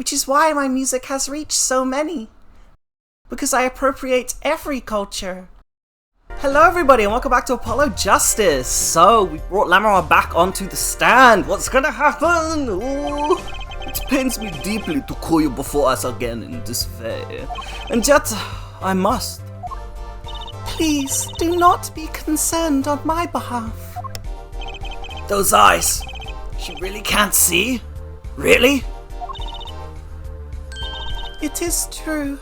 which is why my music has reached so many. Because I appropriate every culture. Hello everybody and welcome back to Apollo Justice. So, we brought Lamiroir back onto the stand. What's gonna happen? Ooh. It pains me deeply to call you before us again in this way. And yet, I must. Please, do not be concerned on my behalf. Those eyes. She really can't see? Really? It is true.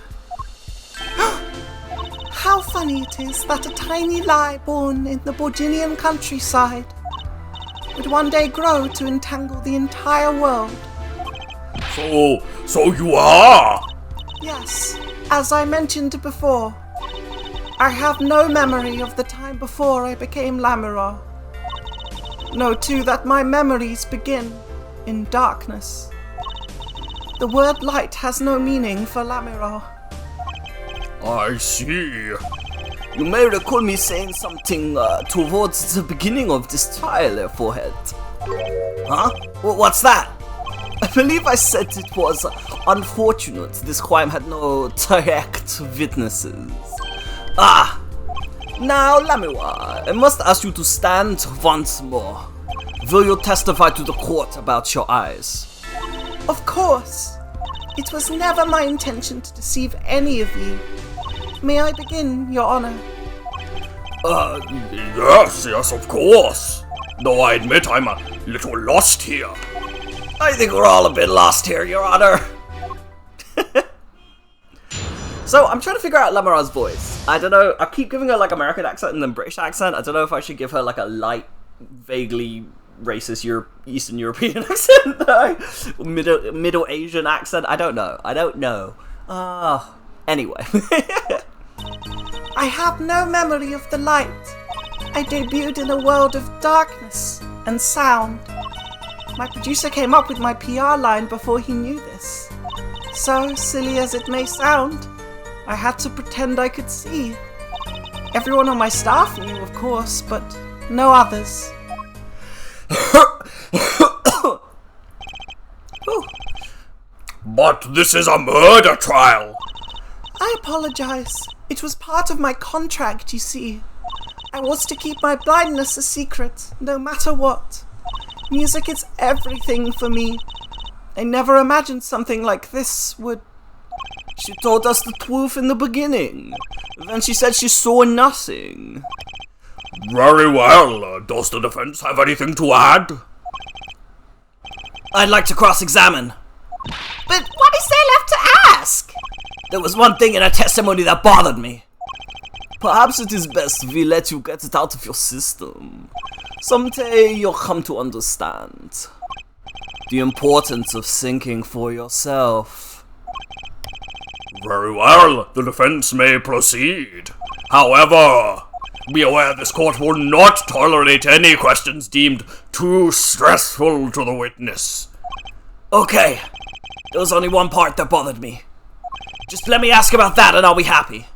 How funny it is that a tiny lie born in the Borginian countryside would one day grow to entangle the entire world. So you are? Yes, as I mentioned before, I have no memory of the time before I became Lamiroir. Know too that my memories begin in darkness. The word light has no meaning for Lamiroir. I see. You may recall me saying something towards the beginning of this trial, Forehead. Huh? What's that? I believe I said it was unfortunate this crime had no direct witnesses. Ah! Now, Lamiroir, I must ask you to stand once more. Will you testify to the court about your eyes? Of course. It was never my intention to deceive any of you. May I begin, Your Honor? Yes, of course. Though I admit I'm a little lost here. I think we're all a bit lost here, Your Honor. So, I'm trying to figure out Lamiroir's voice. I don't know, I keep giving her like American accent and then British accent. I don't know if I should give her like a light, vaguely racist Eastern European accent. Middle Asian accent. I don't know. Anyway. I have no memory of the light. I debuted in a world of darkness and sound. My producer came up with my PR line before he knew this. So, silly as it may sound, I had to pretend I could see. Everyone on my staff knew, of course, but no others. But this is a murder trial. I apologize. It was part of my contract, you see. I was to keep my blindness a secret, no matter what. Music is everything for me. I never imagined something like this would... She told us the truth in the beginning. Then she said she saw nothing. Very well. Does the defense have anything to add? I'd like to cross-examine. But what is there left to ask? There was one thing in her testimony that bothered me. Perhaps it is best we let you get it out of your system. Someday you'll come to understand the importance of thinking for yourself. Very well, the defense may proceed. However, be aware this court will not tolerate any questions deemed too stressful to the witness. Okay, there was only one part that bothered me. Just let me ask about that and I'll be happy.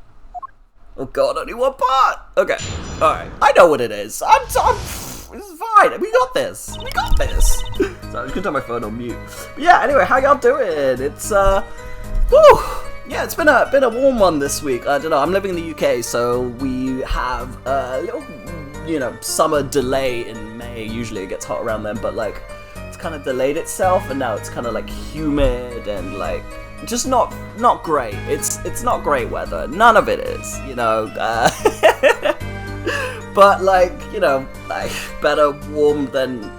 Oh god, only one part! Okay, alright. I know what it is. It's fine. We got this. Sorry, I'm just gonna turn my phone on mute. But yeah, anyway, how y'all doing? It's, whew! Yeah, it's been a warm one this week. I don't know, I'm living in the UK, so we have a little, summer delay in May. Usually it gets hot around then, but like, it's kind of delayed itself, and now it's kind of like humid and like, just not great. It's not great weather. None of it is, but like, like better warm than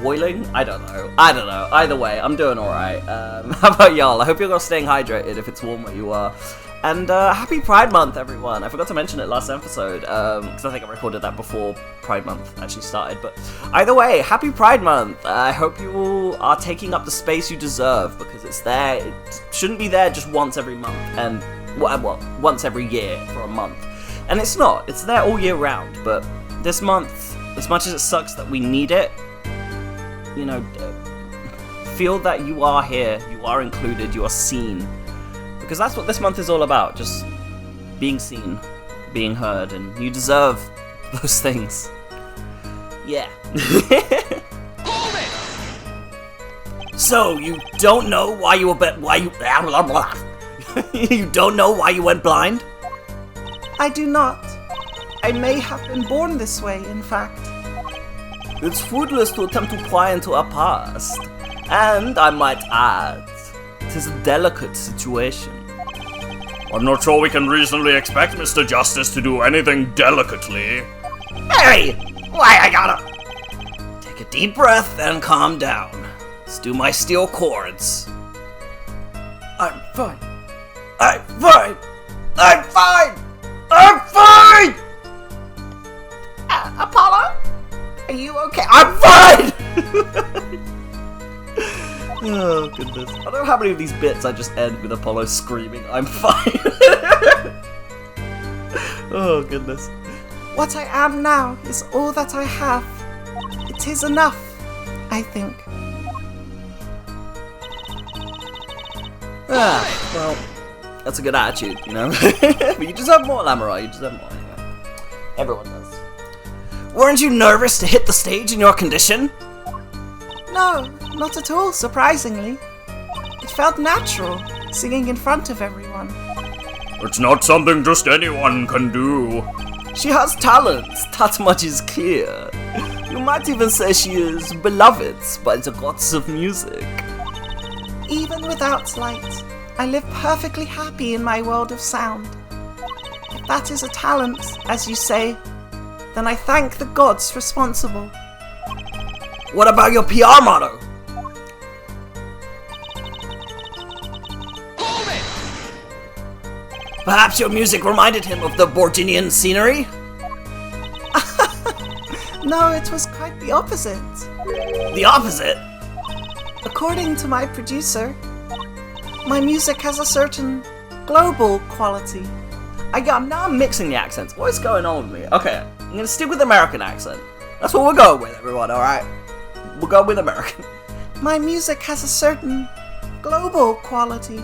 boiling. I don't know. Either way, I'm doing all right. How about y'all? I hope you're all staying hydrated if it's warm where you are. And happy Pride Month, everyone. I forgot to mention it last episode, because I think I recorded that before Pride Month actually started. But either way, happy Pride Month. I hope you all are taking up the space you deserve, because it's there. It shouldn't be there just once every month, and once every year for a month. And it's not. It's there all year round. But this month, as much as it sucks that we need it, feel that you are here, you are included, you are seen. Because that's what this month is all about, just being seen, being heard, and you deserve those things. Yeah. So, you don't know why you blah, blah. You don't know why you went blind? I do not. I may have been born this way, in fact. It's fruitless to attempt to pry into our past. And, I might add, it is a delicate situation. I'm not sure we can reasonably expect Mr. Justice to do anything delicately. Hey! Why I gotta... Take a deep breath and calm down. Let's do my steel chords. I'm fine. I'm fine! I'm fine! I'm fine! Apollo? Are you okay? I'm fine! Oh, goodness. I don't know how many of these bits I just end with Apollo screaming, I'm fine. Oh, goodness. What I am now is all that I have. It is enough, I think. Well, that's a good attitude, you know? But you deserve more, Lamiroir. You deserve more, anyway. Everyone does. Weren't you nervous to hit the stage in your condition? No, not at all, surprisingly. It felt natural, singing in front of everyone. It's not something just anyone can do. She has talents, that much is clear. You might even say she is beloved by the gods of music. Even without light, I live perfectly happy in my world of sound. If that is a talent, as you say, then I thank the gods responsible. What about your PR motto? Perhaps your music reminded him of the Borginian scenery? No, it was quite the opposite. The opposite? According to my producer, my music has a certain global quality. Now I'm mixing the accents. What is going on with me? Okay, I'm gonna stick with the American accent. That's what we're going with, everyone, alright? We'll go with American. My music has a certain global quality.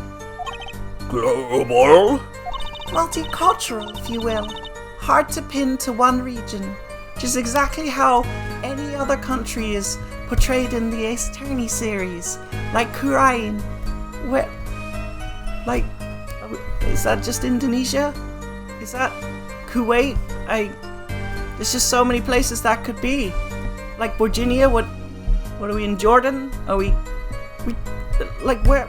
Global? Multicultural, if you will. Hard to pin to one region, which is exactly how any other country is portrayed in the Ace Attorney series. Like Kurain. Where... Like... Is that just Indonesia? Is that Kuwait? There's just so many places that could be. Like Virginia, what are we in Jordan? Are we like where?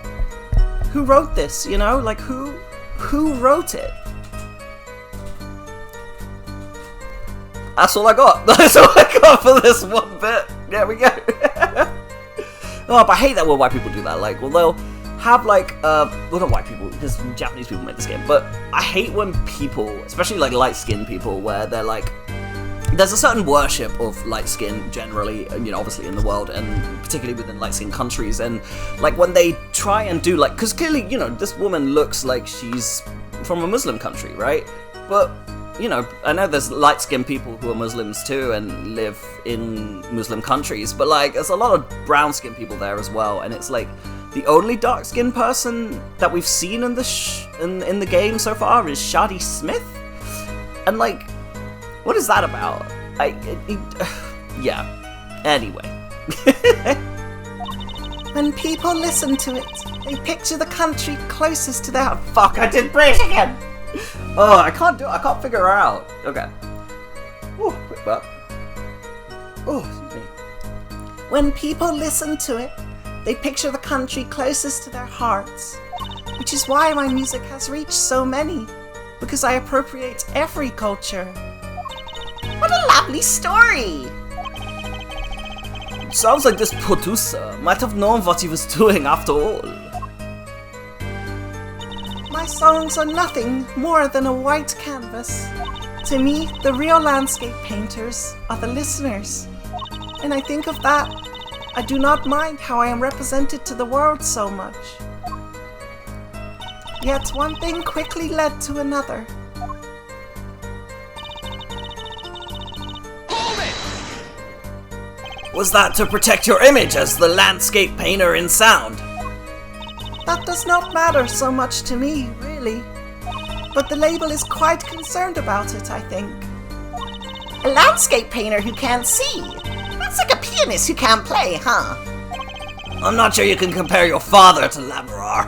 Who wrote this? You know, like who wrote it? That's all I got. That's all I got for this one bit. There we go. Oh, but I hate that when white people do that. Like, well, they'll have like, well, not white people, because Japanese people made this game, but I hate when people, especially like light-skinned people, where they're like, there's a certain worship of light skin generally, you know, obviously in the world, and particularly within light skinned countries, and like when they try and do like, because clearly, you know, this woman looks like she's from a Muslim country, right? But, you know, I know there's light skinned people who are Muslims too and live in Muslim countries, but like there's a lot of brown skinned people there as well, and it's like the only dark skinned person that we've seen in the in the game so far is Shadi Smith, and like, what is that about? Yeah. Anyway. When people listen to it, they picture the country closest to their... Fuck, I did British again! Oh, I can't figure her out. Okay. Ooh, quick burp. Oh, excuse me. When people listen to it, they picture the country closest to their hearts. Which is why my music has reached so many. Because I appropriate every culture. What a lovely story! It sounds like this producer might have known what he was doing after all. My songs are nothing more than a white canvas. To me, the real landscape painters are the listeners. And I think of that, I do not mind how I am represented to the world so much. Yet one thing quickly led to another. Was that to protect your image as the landscape painter in sound? That does not matter so much to me, really. But the label is quite concerned about it, I think. A landscape painter who can't see? That's like a pianist who can't play, huh? I'm not sure you can compare your father to Lamiroir.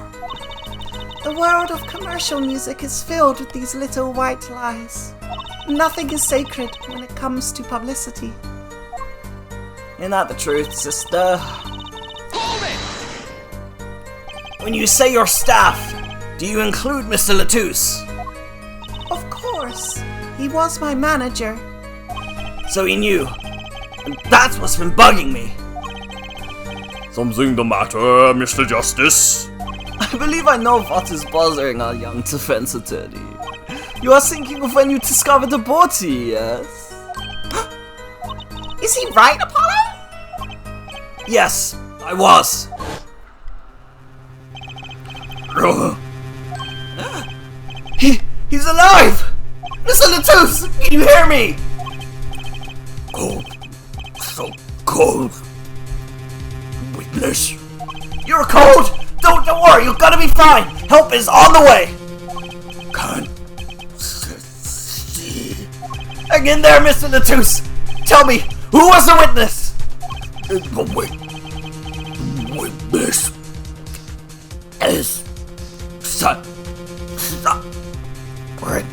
The world of commercial music is filled with these little white lies. Nothing is sacred when it comes to publicity. Isn't that the truth, sister? When you say your staff, do you include Mr. Latouche? Of course. He was my manager. So he knew. And that's what's been bugging me. Something the matter, Mr. Justice? I believe I know what is bothering our young defense attorney. You are thinking of when you discovered the body, yes? Is he right, Apollo? Yes, I was. He's alive! Mr. Latouche, can you hear me? Cold. So cold. Witness. You're cold? Don't worry, you're gonna be fine. Help is on the way. Can't see. Hang in there, Mr. Latouche. Tell me, who was the witness? The witness is son. What?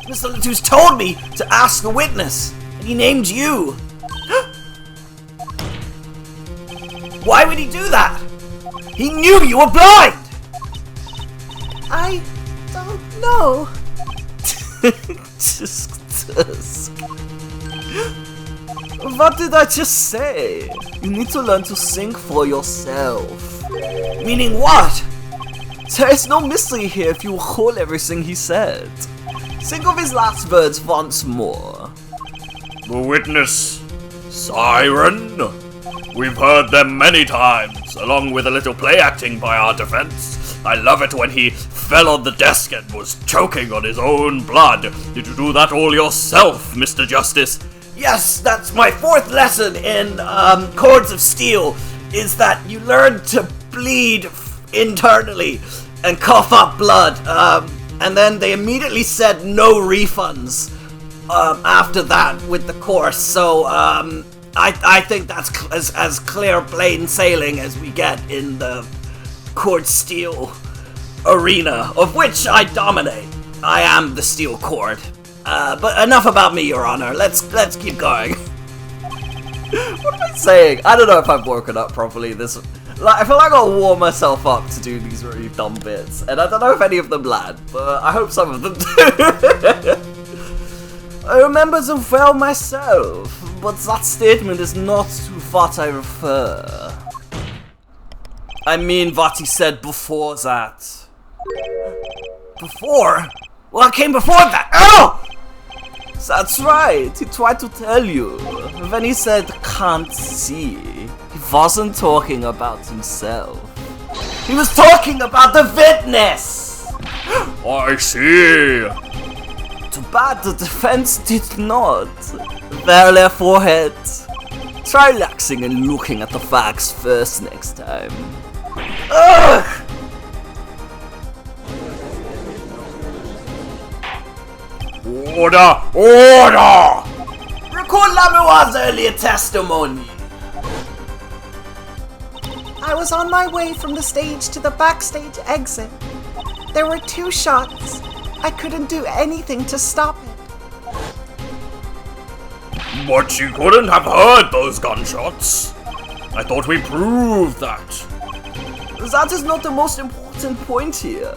Mr. Latouche told me to ask the witness, and he named you. Why would he do that? He knew you were blind! I don't know. What did I just say? You need to learn to think for yourself. Meaning what? There is no mystery here if you recall everything he said. Think of his last words once more. The witness. Siren. We've heard them many times, along with a little play acting by our defense. I love it when he fell on the desk and was choking on his own blood. Did you do that all yourself, Mr. Justice? Yes, that's my fourth lesson in Chords of Steel, is that you learn to bleed internally and cough up blood. And then they immediately said no refunds after that with the course. So I think that's as clear plain sailing as we get in the Chord Steel arena, of which I dominate. I am the Steel Chord. But enough about me, Your Honor. Let's keep going. What am I saying? I don't know if I've woken up properly. I feel like I gotta warm myself up to do these really dumb bits, and I don't know if any of them land, but I hope some of them do. I remember them well myself, but that statement is not to what I refer. I mean what he said before that. Before? What came before that? Oh! That's right, he tried to tell you. When he said can't see, he wasn't talking about himself. He was talking about the witness! I see. Too bad the defense did not. Well, forehead. Try relaxing and looking at the facts first next time. Ugh! Order! Order! Recall Lamiroir's earlier testimony. I was on my way from the stage to the backstage exit. There were 2 shots. I couldn't do anything to stop it. But you couldn't have heard those gunshots. I thought we proved that. That is not the most important point here.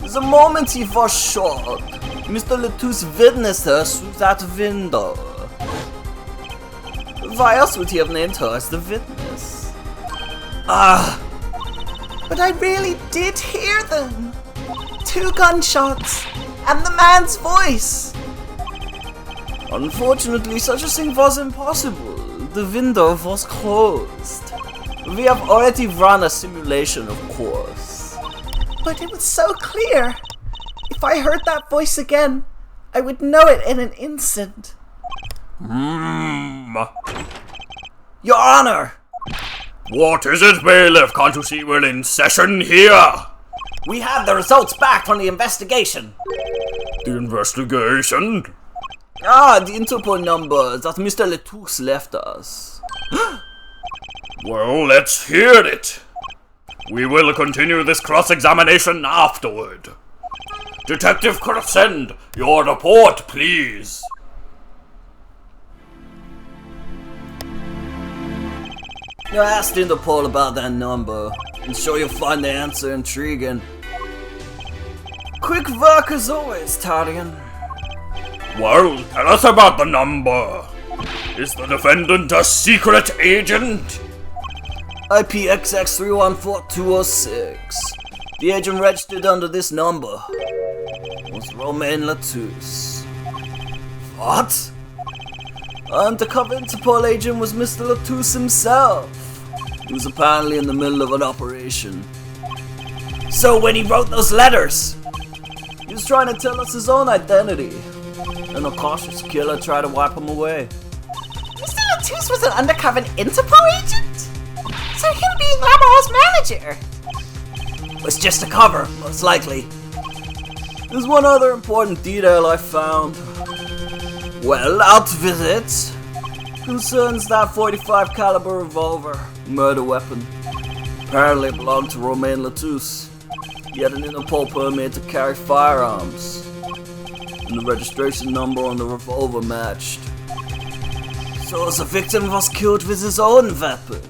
The moment he was shot, Mr. Latouche witnessed her through that window. Why else would he have named her as the witness? But I really did hear them. 2 gunshots, and the man's voice. Unfortunately, such a thing was impossible. The window was closed. We have already run a simulation, of course. But it was so clear. If I heard that voice again, I would know it in an instant. Your Honor! What is it, bailiff? Can't you see we're in session here? We have the results back from the investigation. The investigation? Ah, the Interpol number that Mr. Letoux left us. Well, let's hear it. We will continue this cross-examination afterward. Detective Crescent, your report, please. You asked Interpol about that number. I'm sure you'll find the answer intriguing. Quick work as always, Tarian. Well, tell us about the number. Is the defendant a secret agent? IPXX314206. The agent registered under this number was Romain Letoux. What? Undercover Interpol agent was Mr. Letoux himself. He was apparently in the middle of an operation. So when he wrote those letters, he was trying to tell us his own identity. And a cautious killer tried to wipe him away. Mr. Letoux was an undercover Interpol agent? So him being Lamiroir's manager? Was just a cover, most likely. There's one other important detail I found. Well, outfit it concerns that 45 caliber revolver, murder weapon. Apparently it belonged to Romain Letoux. He had an Interpol permit to carry firearms. And the registration number on the revolver matched. So the victim was killed with his own weapon.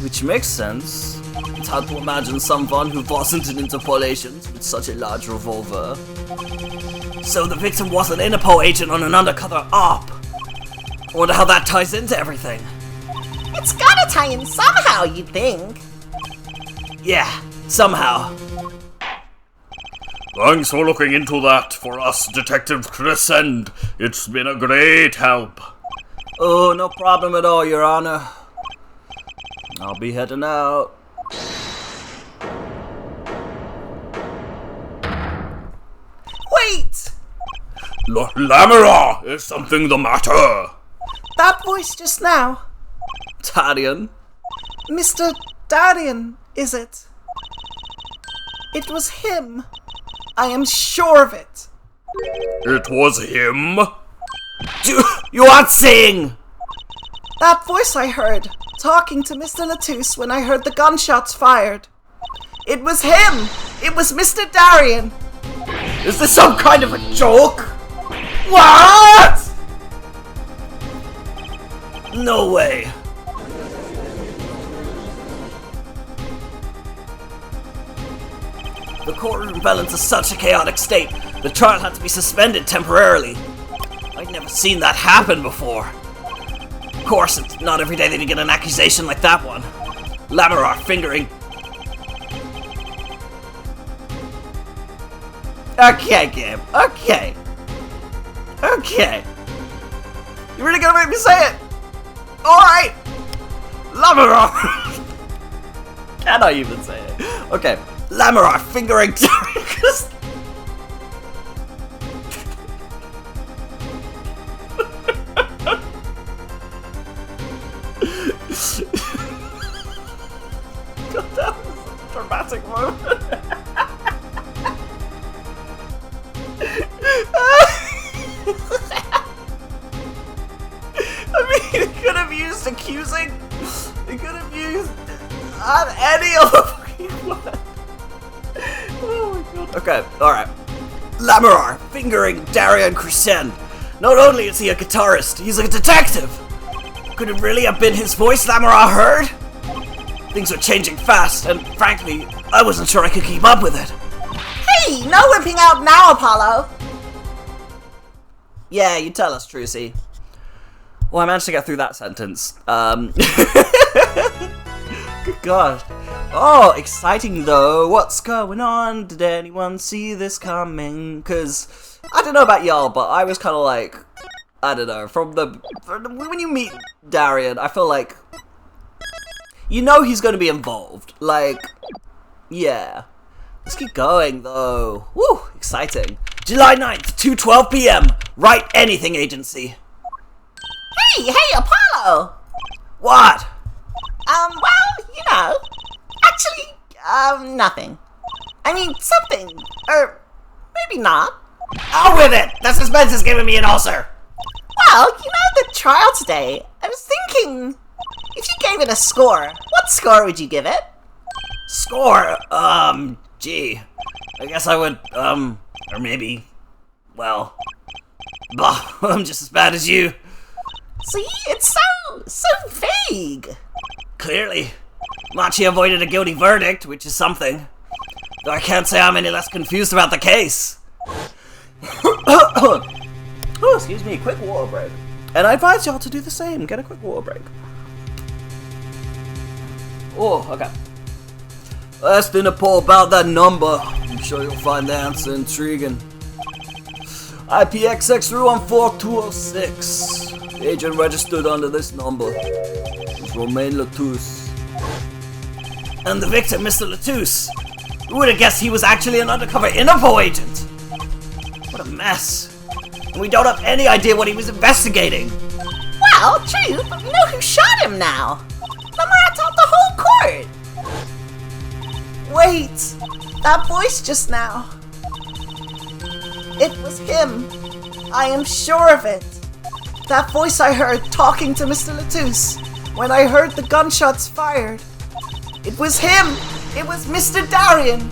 Which makes sense. It's hard to imagine someone who wasn't an Interpol agent with such a large revolver. So the victim was an Interpol agent on an undercover op. I wonder how that ties into everything. It's gotta tie in somehow, you'd think. Yeah, somehow. Thanks for looking into that for us, Detective Crescent. It's been a great help. Oh, no problem at all, Your Honor. I'll be heading out. Wait! Lamiroir, is something the matter? That voice just now. Tarian? Mr. Darian, is it? It was him. I am sure of it. It was him? You aren't saying! That voice I heard, talking to Mr. Letoux when I heard the gunshots fired. It was him! It was Mr. Darian! Is this some kind of a joke? What? No way. The courtroom fell into such a chaotic state, the trial had to be suspended temporarily. I'd never seen that happen before. Of course, it's not every day that you get an accusation like that one. Lamiroir fingering... Okay, Gabe. Okay. Okay. You really gonna make me say it? Alright! Lamiroir! Can I even say it? Okay. Lamiroir fingering Darius. God, that was such a dramatic moment. I mean, he could have used accusing. He could have used any other fucking word. Oh my god. Okay, alright. Lamiroir fingering Darian Crescent. Not only is he a guitarist, he's a detective. Could it really have been his voice Lamiroir heard? Things were changing fast, and frankly, I wasn't sure I could keep up with it. Hey, no whipping out now, Apollo! Yeah, you tell us, Trucy. Well, I managed to get through that sentence. Good gosh. Oh, exciting though. What's going on? Did anyone see this coming? Because, I don't know about y'all, but I was kind of like, I don't know, when you meet Darian, I feel like, you know he's going to be involved. Like, yeah. Let's keep going though. Woo, exciting. July 9th, 2:12 p.m. Write anything, agency. Hey, Apollo! What? Well, you know, actually, nothing. I mean, something, or maybe not. Out with it! The suspense is giving me an ulcer. Well, the trial today, I was thinking, if you gave it a score, what score would you give it? Score? Gee. I guess I would, or maybe, well, blah, I'm just as bad as you. See, it's so vague. Clearly. Machi avoided a guilty verdict, which is something. Though I can't say I'm any less confused about the case. Oh, excuse me, quick water break. And I advise y'all to do the same, get a quick water break. Oh, okay. Ask Interpol about that number. I'm sure you'll find the answer intriguing. IPXX14206. Agent registered under this number. It's Romain Latouche. And the victim, Mr. Latouche. Who would have guessed he was actually an undercover Interpol agent? What a mess. And we don't have any idea what he was investigating. Well, true, but we know who shot him now. Lamiroir told the whole court. Wait, that voice just now. It was him. I am sure of it. That voice I heard talking to Mr. Latouche when I heard the gunshots fired. It was him. It was Mr. Darien.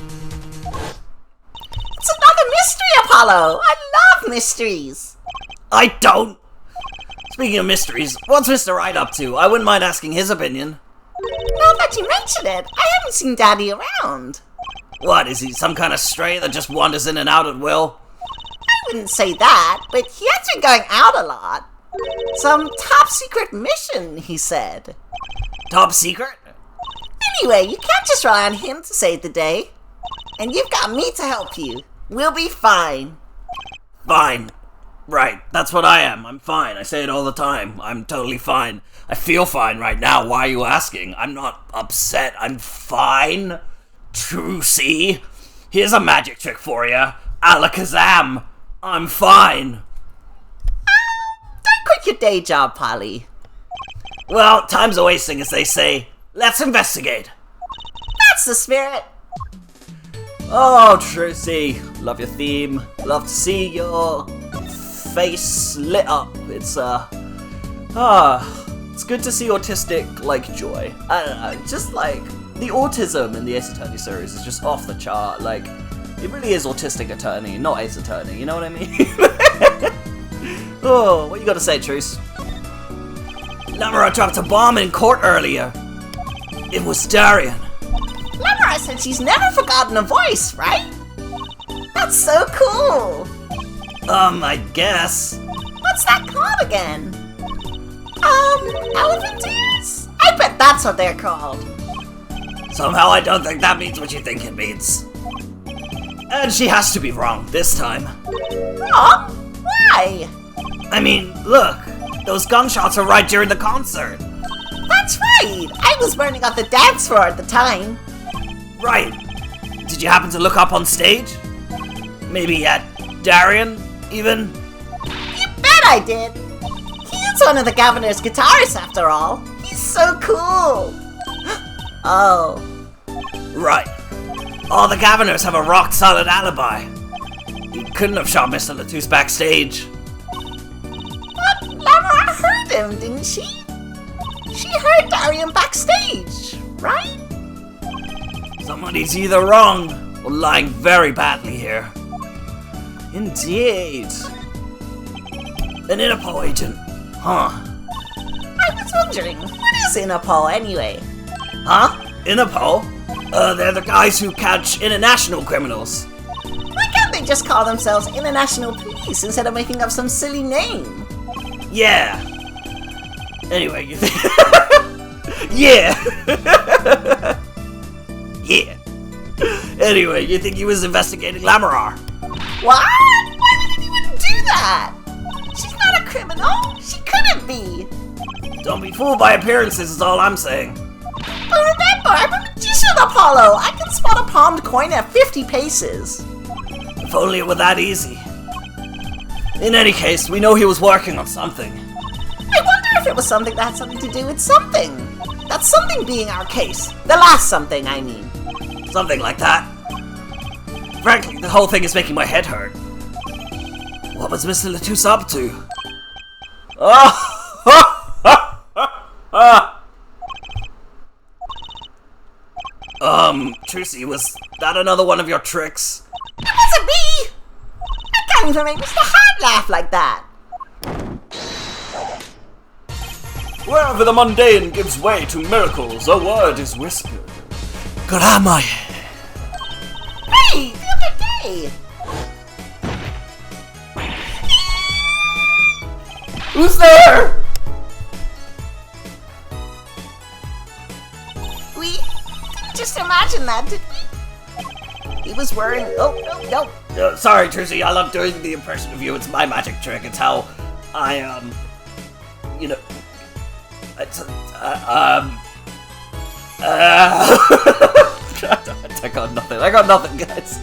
It's another mystery, Apollo. I love mysteries. I don't. Speaking of mysteries, what's Mr. Wright up to? I wouldn't mind asking his opinion. Now that you mention it, I haven't seen Daddy around. What, is he some kind of stray that just wanders in and out at will? I wouldn't say that, but he has been going out a lot. Some top secret mission, he said. Top secret? Anyway, you can't just rely on him to save the day. And you've got me to help you. We'll be fine. Fine. Right, that's what I am. I'm fine. I say it all the time. I'm totally fine. I feel fine right now. Why are you asking? I'm not upset. I'm fine. True, see? Here's a magic trick for you. Alakazam. I'm fine. Don't quit your day job, Polly. Well, time's a wasting, as they say. Let's investigate. That's the spirit. Oh, Tracy. Love your theme. Love to see your face lit up. It's good to see autistic, joy. I don't know, just the autism in the Ace Attorney series is just off the chart. It really is autistic attorney, not Ace Attorney, you know what I mean? Oh, what you gotta say, Truce? Lamiroir dropped a bomb in court earlier. It was Darien. Lamiroir said she's never forgotten a voice, right? That's so cool. I guess. What's that called again? Elephant ears? I bet that's what they're called. Somehow I don't think that means what you think it means. And she has to be wrong this time. Wrong? Why? I mean, look, those gunshots were right during the concert. That's right. I was burning up the dance floor at the time. Right. Did you happen to look up on stage? Maybe at Darien, even? You bet I did. He's one of the governor's guitarists, after all. He's so cool. Oh. Right. All the governors have a rock-solid alibi. He couldn't have shot Mr. Latouche backstage. But Lamiroir heard him, didn't she? She heard Darien backstage, right? Somebody's either wrong or lying very badly here. Indeed. An Interpol agent, huh? I was wondering, what is Interpol anyway? Huh? Interpol? They're the guys who catch international criminals. Why can't they just call themselves International Police instead of making up some silly name? Yeah. Anyway, you think... Yeah! Yeah. Anyway, you think he was investigating Lamiroir? What? Why would anyone do that? She's not a criminal. She couldn't be. Don't be fooled by appearances is all I'm saying. But remember, I'm a magician, Apollo. I can spot a palmed coin at 50 paces. If only it were that easy. In any case, we know he was working on something. I wonder if it was something that had something to do with something. That something being our case. The last something, I mean. Something like that. Frankly, the whole thing is making my head hurt. What was Mr. Latouche up to? Trucy, was that another one of your tricks? It wasn't me! I can't even make Mr. Hart laugh like that! Wherever the mundane gives way to miracles, a word is whispered. Grandma. Hey, the other day! Who's there? We didn't just imagine that, did we? He was wearing... Oh, no. Sorry, Trucy, I love doing the impression of you. It's my magic trick. It's how I, you know... It's, I got nothing, guys.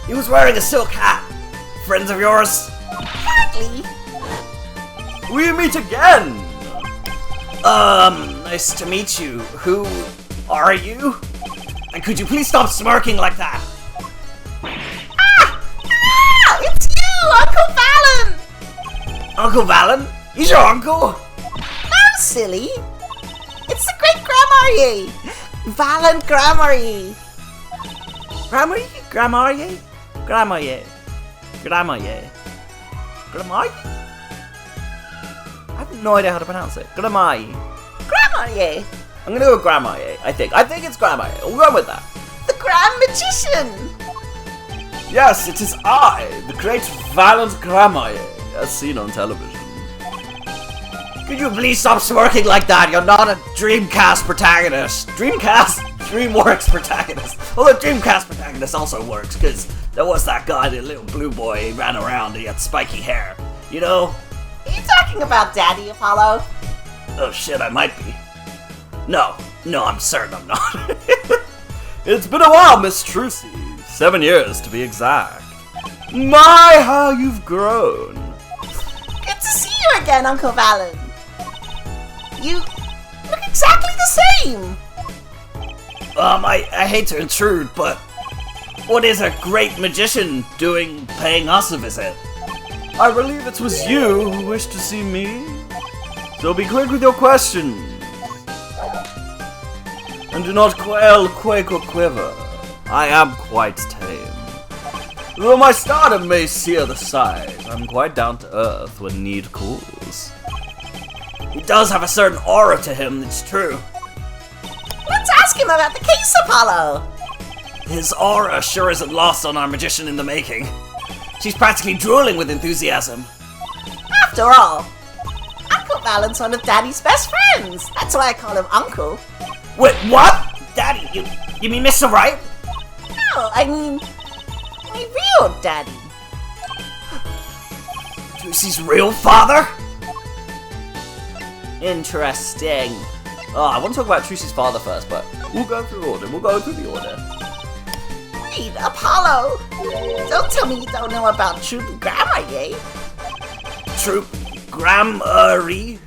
He was wearing a silk hat. Friends of yours? Hardly. We meet again! Nice to meet you. Who are you? And could you please stop smirking like that? Ah! It's you, Uncle Valen! Uncle Valen? He's your uncle? No, silly. It's the great Grandmarier. Valen Grandmarier. Grandmarier? Grandmarier. I have no idea how to pronounce it. Grandmarier. I'm gonna go with Grandmarier, I think. I think it's Grandmarier. We'll go with that. The Grand Magician. Yes, it is I, the great Valen Grandmarier, as seen on television. Could you please stop smirking like that? You're not a Dreamcast protagonist. DreamWorks protagonist. Although Dreamcast protagonist also works, because there was that guy, the little blue boy, he ran around, he had spiky hair. You know? Are you talking about Daddy Apollo? Oh shit, I might be. No, I'm certain I'm not. It's been a while, Miss Trucy. 7 years, to be exact. My, how you've grown. Good to see you again, Uncle Valen. You look exactly the same. I hate to intrude, but what is a great magician doing paying us a visit? I believe it was you who wished to see me. So be quick with your questions. And do not quail, quake, or quiver. I am quite tame. Though my stardom may sear the sides, I'm quite down to earth when need calls. He does have a certain aura to him, it's true. Let's ask him about the case, Apollo. His aura sure isn't lost on our magician in the making. She's practically drooling with enthusiasm. After all, Uncle Valen's one of Daddy's best friends. That's why I call him Uncle. Wait, what? Daddy? You mean Mr. Right? No, I mean my real Daddy. Lucy's real father? Interesting. Oh, I want to talk about Trucy's father first, but we'll go through the order. Wait, Apollo! Don't tell me you don't know about Troop Grandmarier. Troop Grammary?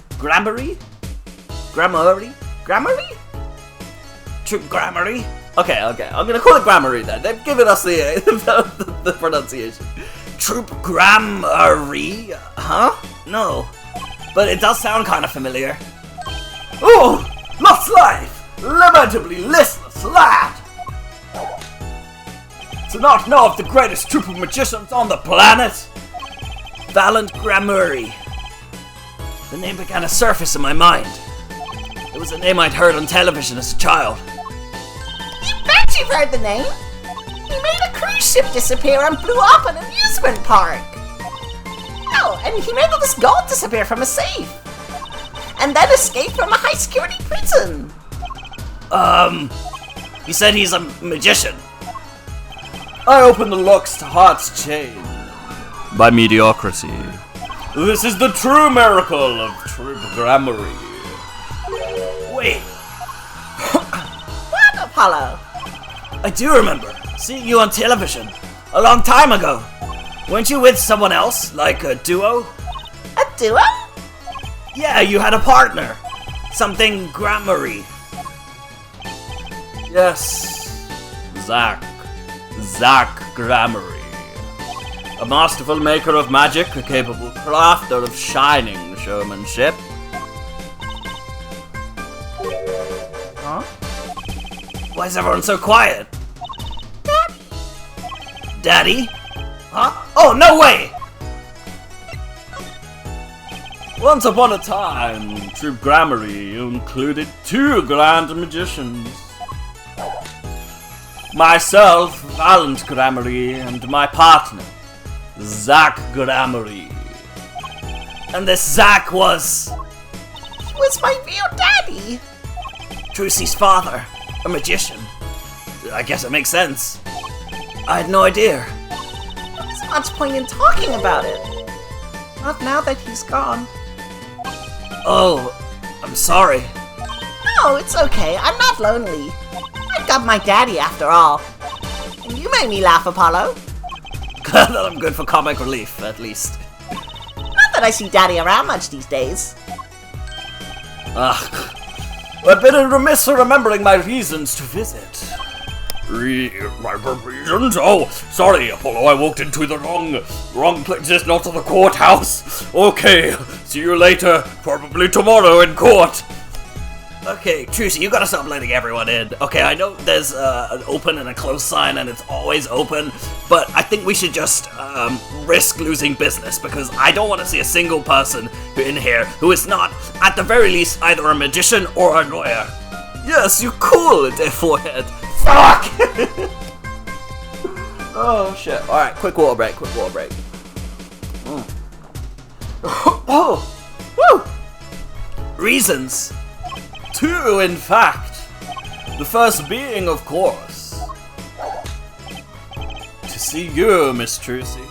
Troop Grammary? Okay, I'm gonna call it Grammary then. They've given us the pronunciation. Troop Grammary? Huh? No. But it does sound kind of familiar. Oh! Lost life! Lamentably listless lad! To not know of the greatest troop of magicians on the planet? Valen Grammary. The name began to surface in my mind. It was a name I'd heard on television as a child. You bet you've heard the name! He made a cruise ship disappear and blew up an amusement park! Oh, and he made all this gold disappear from a safe! And then escaped from a high-security prison! You said he's a magician. I open the locks to heart's chain. By mediocrity. This is the true miracle of Troop Grammary. Wait. What, Apollo? I do remember seeing you on television a long time ago. Weren't you with someone else, like a duo? A duo? Yeah, you had a partner. Something Grammary. Yes. Zach Grammary. A masterful maker of magic, a capable crafter of shining showmanship. Huh? Why is everyone so quiet? Daddy? Huh? Oh, no way! Once upon a time, Troop Grammary included 2 grand magicians. Myself, Valent Grammary, and my partner, Zach Grammary. And this Zach was my real daddy. Trucy's father, a magician. I guess it makes sense. I had no idea. There's much point in talking about it. Not now that he's gone. Oh, I'm sorry. No, it's okay. I'm not lonely. I've got my daddy after all. And you made me laugh, Apollo. Glad that I'm good for comic relief, at least. Not that I see daddy around much these days. I've been remiss for remembering my reasons to visit. My reasons? Oh, sorry, Apollo, I walked into the wrong place, just not to the courthouse. Okay, see you later, probably tomorrow in court. Okay, Trucy, you gotta stop letting everyone in. Okay, I know there's an open and a close sign and it's always open, but I think we should just risk losing business because I don't want to see a single person in here who is not, at the very least, either a magician or a lawyer. Yes, you cool, forehead. Fuck! Oh, shit. Alright, quick water break. Oh! Woo! Reasons. 2, in fact. The first being, of course, to see you, Miss Trucy. You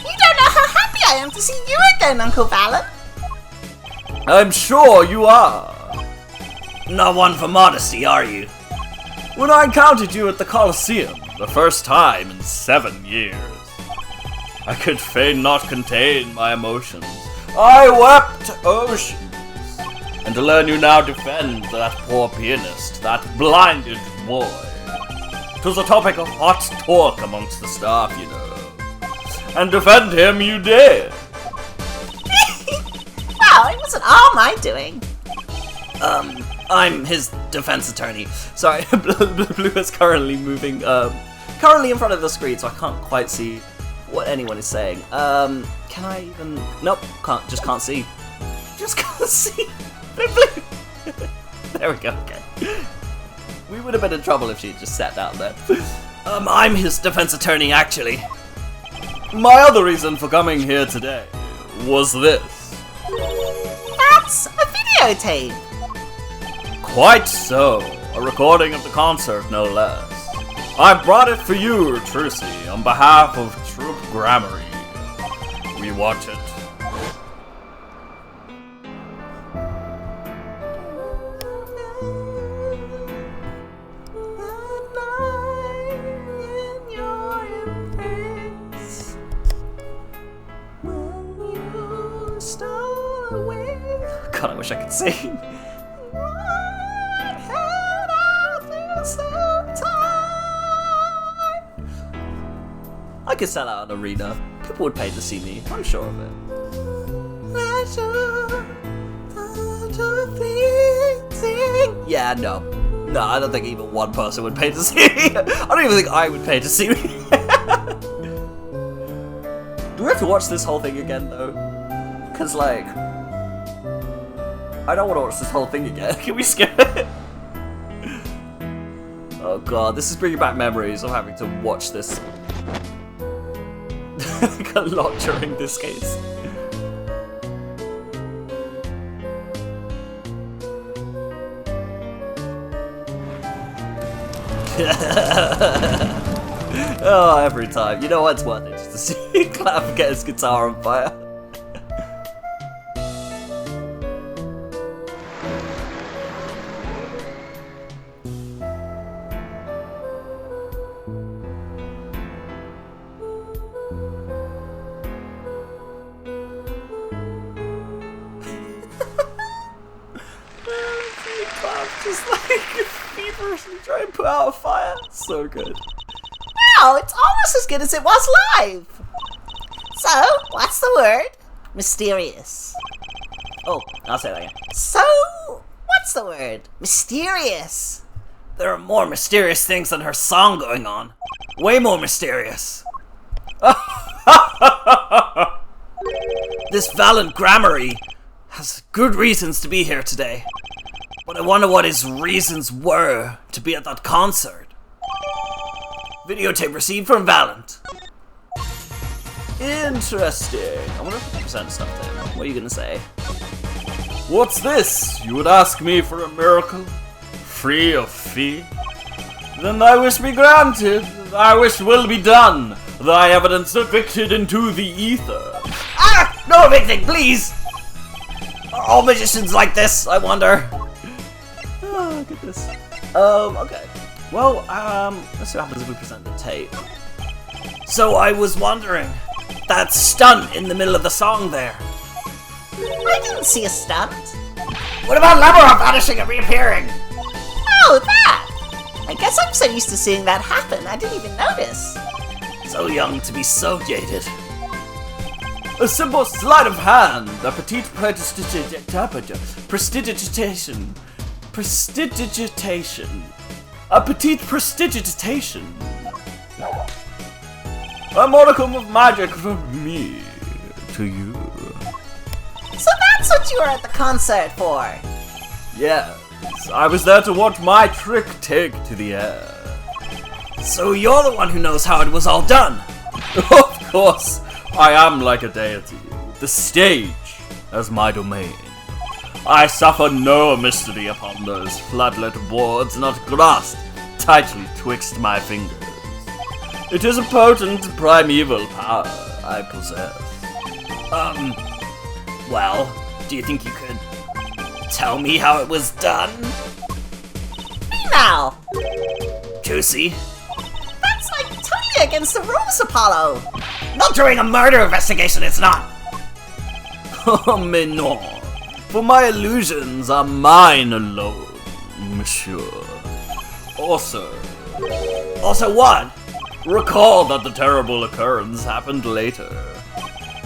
don't know how happy I am to see you again, Uncle Valen. I'm sure you are. Not one for modesty, are you? When I encountered you at the Colosseum, the first time in 7 years, I could fain not contain my emotions. I wept oceans. And to learn you now defend that poor pianist, that blinded boy. 'Twas a topic of hot talk amongst the staff, you know. And defend him you did. Well, it wasn't all my doing. I'm his defense attorney. Sorry, Blue is currently moving, currently in front of the screen, so I can't quite see what anyone is saying. Can I even... Nope, just can't see. Just can't see. There we go, okay. We would have been in trouble if she had just sat down there. I'm his defense attorney, actually. My other reason for coming here today was this. That's a videotape. Quite so. A recording of the concert, no less. I brought it for you, Trucy, on behalf of Troop Grammary. We watch it. God, I wish I could sing. I could sell out an arena. People would pay to see me. I'm sure of it. Yeah, no. No, I don't think even one person would pay to see me. I don't even think I would pay to see me. Do we have to watch this whole thing again, though? Because, like... I don't want to watch this whole thing again. Can we skip it? Oh god, this is bringing back memories of having to watch this a lot during this case. Oh, every time. You know what's worth it? Just to see Clap get his guitar on fire. Just like feverishly try and put out a fire. So good. Wow, it's almost as good as it was live! So, what's the word? Mysterious. Oh, I'll say that again. So, what's the word? Mysterious. There are more mysterious things than her song going on. Way more mysterious. This Valiant Grammary has good reasons to be here today. But I wonder what his reasons were to be at that concert. Videotape received from Valiant. Interesting. I wonder if we can present something. What are you gonna say? What's this? You would ask me for a miracle? Free of fee? Then thy wish be granted. Thy wish will be done. Thy evidence evicted into the ether. Ah! No evicting, please! Are all magicians like this, I wonder? Oh, goodness. Okay. Well, let's see what happens if we present the tape. So I was wondering, that stunt in the middle of the song there. I didn't see a stunt. What about Lamiroir vanishing and reappearing? Oh, that! I guess I'm so used to seeing that happen, I didn't even notice. So young to be so jaded. A simple sleight of hand. A petite prestidigitation. Prestidigitation. A petite prestidigitation. A modicum of magic from me to you. So that's what you were at the concert for? Yes, I was there to watch my trick take to the air. So you're the one who knows how it was all done? Of course, I am like a deity. The stage as my domain. I suffer no mystery upon those flatlet boards, not grasped tightly twixt my fingers. It is a potent primeval power I possess. Well, do you think you could tell me how it was done? Now! Juicy? That's like totally against the rules, Apollo! Not during a murder investigation, it's not! Oh, mais non. For my illusions are mine alone, monsieur. Also what? recall that the terrible occurrence happened later.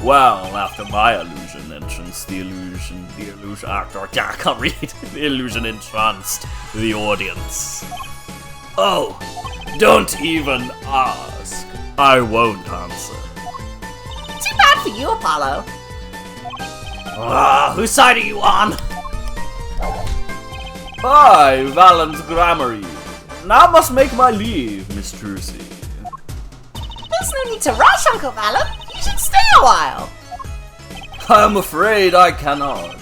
Well, after my illusion entrance, the illusion actor, I can't read, the illusion entranced the audience. Oh, Don't even ask. I won't answer. Too bad for you, Apollo. whose side are you on? I, Valiant Grammary, now must make my leave, Miss Trucy. There's no need to rush, Uncle Valen. You should stay a while. I am afraid I cannot.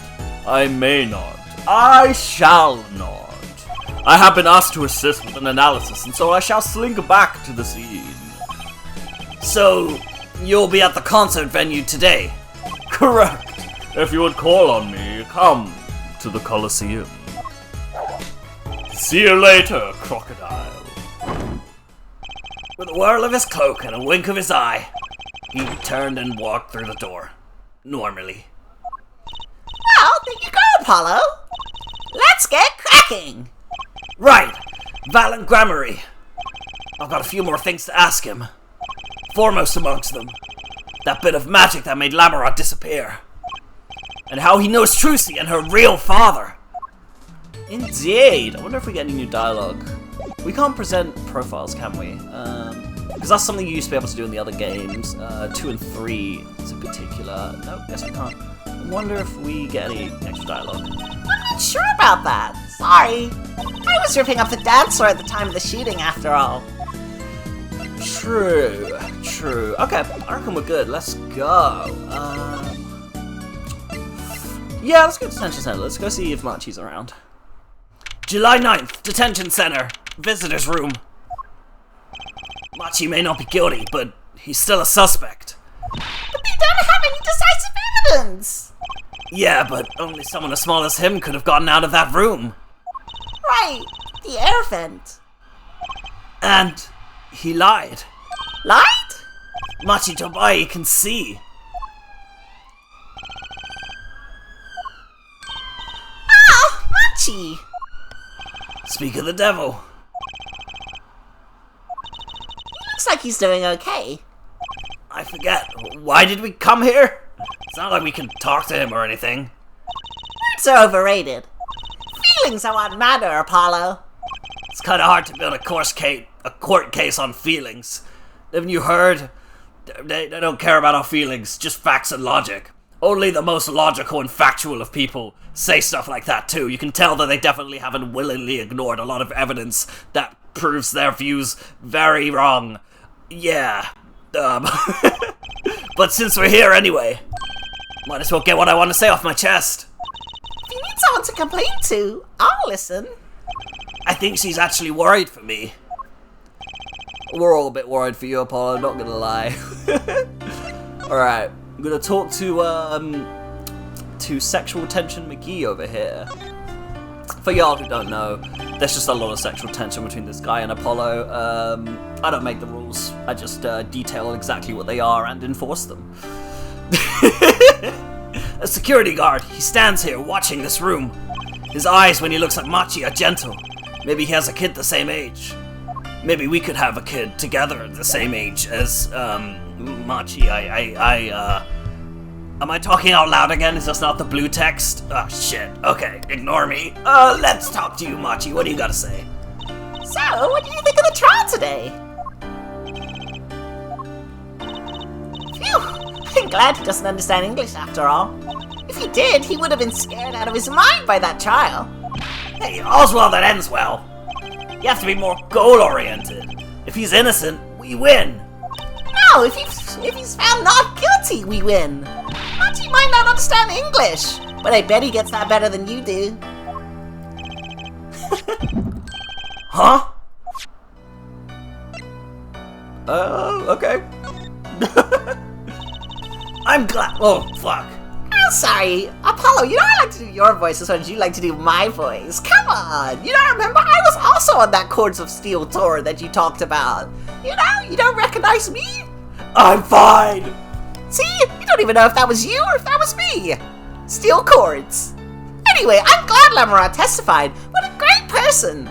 I may not. I shall not. I have been asked to assist with an analysis, and so I shall slink back to the scene. So, you'll be at the concert venue today? Correct. If you would call on me, come to the Colosseum. See you later, crocodile. With a whirl of his cloak and a wink of his eye, he turned and walked through the door. Normally. Well, there you go, Apollo. Let's get cracking. Right! Valiant Grammary. I've got a few more things to ask him. Foremost amongst them, that bit of magic that made Lamiroir disappear. And how he knows Trucy and her real father. Indeed. I wonder if we get any new dialogue. We can't present profiles, can we? Because that's something you used to be able to do in the other games. 2 and 3 in particular. No, guess we can't. I wonder if we get any extra dialogue. I'm not sure about that. Sorry. I was ripping up the dance floor at the time of the shooting, after all. True. Okay, I reckon we're good. Let's go. Yeah, let's go to Detention Center. Let's go see if Machi's around. July 9th, Detention Center. Visitor's room. Machi may not be guilty, but he's still a suspect. But they don't have any decisive evidence. Yeah, but only someone as small as him could have gotten out of that room. Right, the air vent. And he lied. Lied? Machi Tobai can see. Ah, Machi. Speak of the devil. He looks like he's doing okay. I forget. Why did we come here? It's not like we can talk to him or anything. Words are overrated. Feelings are what matter, Apollo. It's kind of hard to build a court case on feelings. Haven't you heard? They don't care about our feelings, just facts and logic. Only the most logical and factual of people say stuff like that too. You can tell that they definitely haven't willingly ignored a lot of evidence that proves their views very wrong. Yeah. But since we're here anyway, might as well get what I want to say off my chest. If you need someone to complain to, I'll listen. I think she's actually worried for me. We're all a bit worried for you, Apollo, not gonna lie. Alright, I'm gonna talk to Sexual Tension McGee over here. For y'all who don't know, there's just a lot of sexual tension between this guy and Apollo. I don't make the rules, I just detail exactly what they are and enforce them. A security guard, he stands here watching this room. His eyes when he looks at Machi are gentle. Maybe he has a kid the same age. Maybe we could have a kid together at the same age as, Machi. Am I talking out loud again? Is this not the blue text? Oh, shit. Okay, ignore me. Let's talk to you, Machi. What do you gotta say? So, what do you think of the trial today? Phew, I'm glad he doesn't understand English after all. If he did, he would have been scared out of his mind by that trial. Hey, all's well that ends well. You have to be more goal-oriented. If he's innocent, we win. No, if he's found not guilty, we win. Machi might not understand English, but I bet he gets that better than you do. Huh? Okay. I'm glad. Oh, fuck. Oh, sorry. Apollo, you know I like to do your voice as much as you like to do my voice. Come on. You don't remember? I was also on that Cords of Steel tour that you talked about. You know, you don't recognize me? I'm fine. See? You don't even know if that was you or if that was me. Steel cords. Anyway, I'm glad Lamiroir testified. What a great person.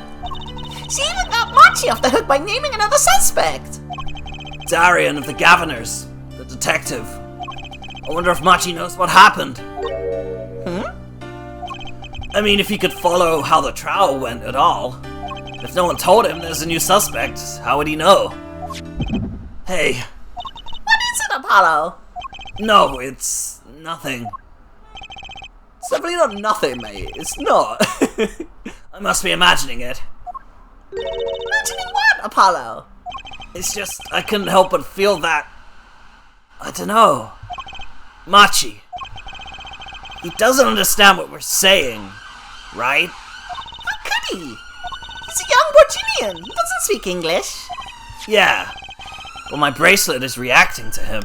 She even got Machi off the hook by naming another suspect. Darian of the Governors, the detective. I wonder if Machi knows what happened. I mean, if he could follow how the trial went at all. If no one told him there's a new suspect, how would he know? Hey. What is it, Apollo? No, it's nothing. It's definitely not nothing, mate. It's not. I must be imagining it. Imagining what, Apollo? It's just, I couldn't help but feel that... I don't know. Machi. He doesn't understand what we're saying, right? How could he? He's a young Virginian. He doesn't speak English. Yeah. Well, my bracelet is reacting to him.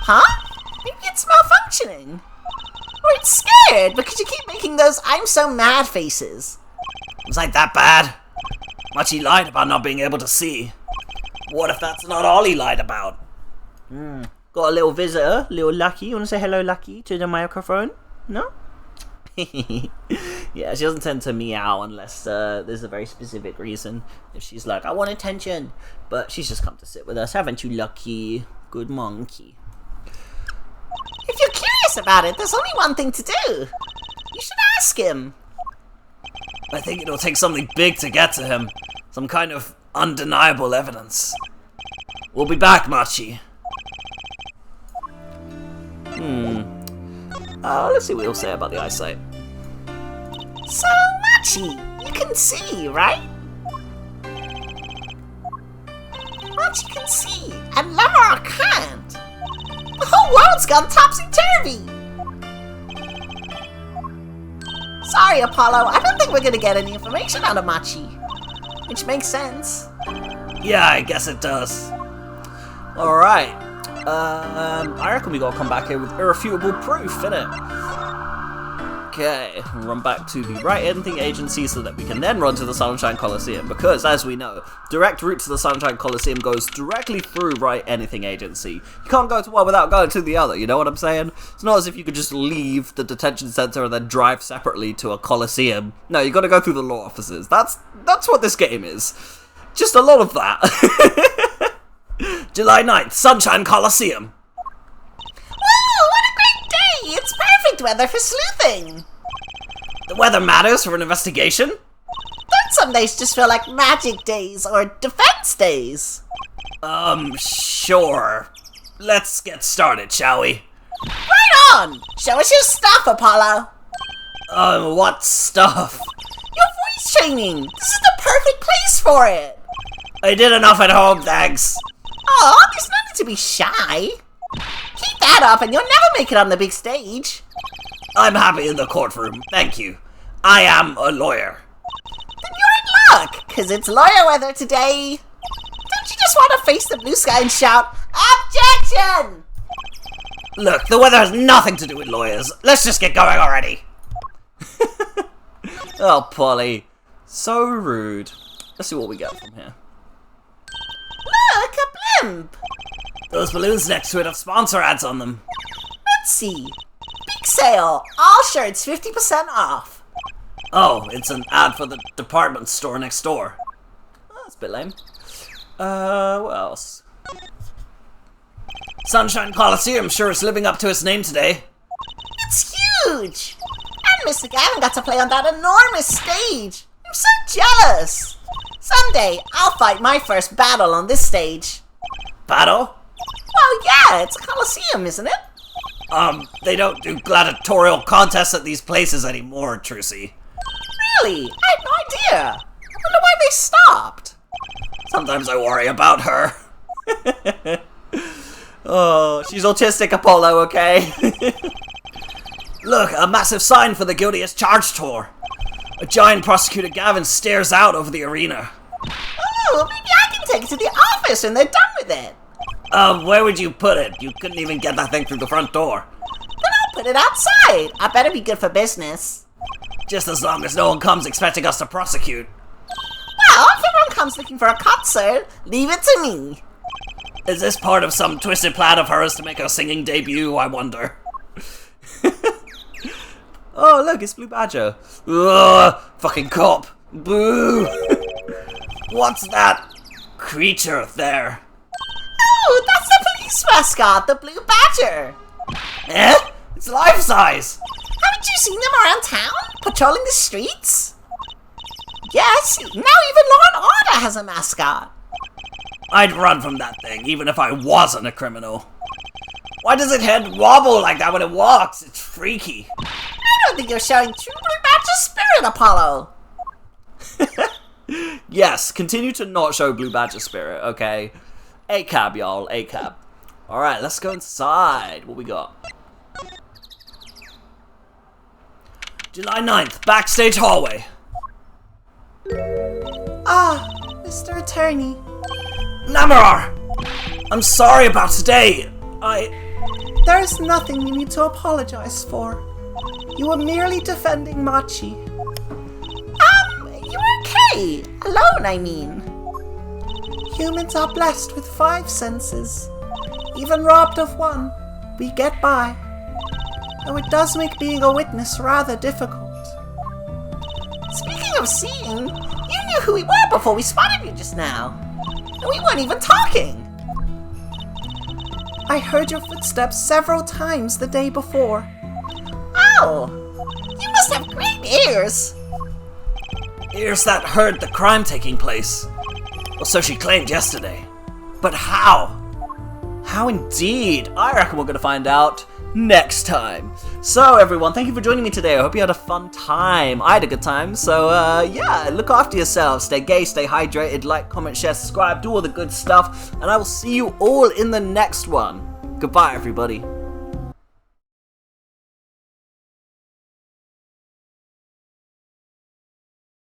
Huh? Maybe it's malfunctioning. Or it's scared because you keep making those I'm so mad faces. Was I that bad? Machi lied about not being able to see. What if that's not all he lied about? Got a little visitor, little Lucky. You want to say hello, Lucky, to the microphone? No? Yeah, she doesn't tend to meow unless there's a very specific reason. If she's like, I want attention. But she's just come to sit with us, haven't you, Lucky? Good monkey. If you're curious about it, there's only one thing to do. You should ask him. I think it'll take something big to get to him. Some kind of undeniable evidence. We'll be back, Machi. Let's see what he'll say about the eyesight. So, Machi, you can see, right? Machi can see, and Lamiroir can't. The whole world's gone topsy-turvy. Sorry, Apollo, I don't think we're gonna get any information out of Machi. Which makes sense. Yeah, I guess it does. Alright. I reckon we gotta come back here with irrefutable proof, innit? Okay, run back to the Right Anything Agency so that we can then run to the Sunshine Coliseum, because, as we know, direct route to the Sunshine Coliseum goes directly through Right Anything Agency. You can't go to one without going to the other, you know what I'm saying? It's not as if you could just leave the detention center and then drive separately to a Coliseum. No, you gotta go through the law offices. That's what this game is. Just a lot of that. July 9th, Sunshine Coliseum. Woo! What a great day! It's perfect weather for sleuthing! The weather matters for an investigation? Don't some days just feel like magic days or defense days? Sure. Let's get started, shall we? Right on! Show us your stuff, Apollo! What stuff? Your voice training! This is the perfect place for it! I did enough at home, thanks. Aw, there's no need to be shy. Keep that up and you'll never make it on the big stage. I'm happy in the courtroom, thank you. I am a lawyer. Then you're in luck, 'cause it's lawyer weather today. Don't you just want to face the blue sky and shout, OBJECTION! Look, the weather has nothing to do with lawyers. Let's just get going already. Oh, Polly. So rude. Let's see what we get from here. Look, a blimp! Those balloons next to it have sponsor ads on them. Let's see. Big sale. All shirts 50% off. Oh, it's an ad for the department store next door. Oh, that's a bit lame. What else? Sunshine Coliseum sure is living up to its name today. It's huge! And Mr. Gavin got to play on that enormous stage. I'm so jealous. Someday, I'll fight my first battle on this stage. Battle? Well, yeah, it's a coliseum, isn't it? They don't do gladiatorial contests at these places anymore, Trucy. Really? I had no idea. I wonder why they stopped. Sometimes I worry about her. Oh, she's autistic, Apollo, okay? Look, a massive sign for the Guilty as Charged tour. A giant Prosecutor Gavin stares out over the arena. Oh, maybe I can take it to the office when they're done with it. Where would you put it? You couldn't even get that thing through the front door. Then I'll put it outside. I better be good for business. Just as long as no one comes expecting us to prosecute. Well, if everyone comes looking for a concert, leave it to me. Is this part of some twisted plan of hers to make her singing debut, I wonder? Oh, look, it's Blue Badger. Ugh, fucking cop. Boo. What's that creature there? Oh, that's the police mascot, the Blue Badger. Eh? It's life-size. Haven't you seen them around town, patrolling the streets? Yes, now even Law and Order has a mascot. I'd run from that thing, even if I wasn't a criminal. Why does its head wobble like that when it walks? It's freaky. I don't think you're showing true Blue Badger spirit, Apollo. Yes, continue to not show Blue Badger spirit, okay? A-cab, y'all, A-cab. Alright, let's go inside. What we got? July 9th, backstage hallway. Ah, Mr. Attorney. Lamiroir! I'm sorry about today. There is nothing you need to apologize for. You were merely defending Machi. You were okay. Alone, I mean. Humans are blessed with 5 senses. Even robbed of one, we get by. Though it does make being a witness rather difficult. Speaking of seeing, you knew who we were before we spotted you just now. And we weren't even talking. I heard your footsteps several times the day before. Oh, you must have great ears. Ears that heard the crime taking place. Or so she claimed yesterday. But how? How indeed? I reckon we're going to find out next time. So everyone, thank you for joining me today. I hope you had a fun time. I had a good time. So yeah, look after yourselves. Stay gay, stay hydrated, like, comment, share, subscribe, do all the good stuff. And I will see you all in the next one. Goodbye, everybody.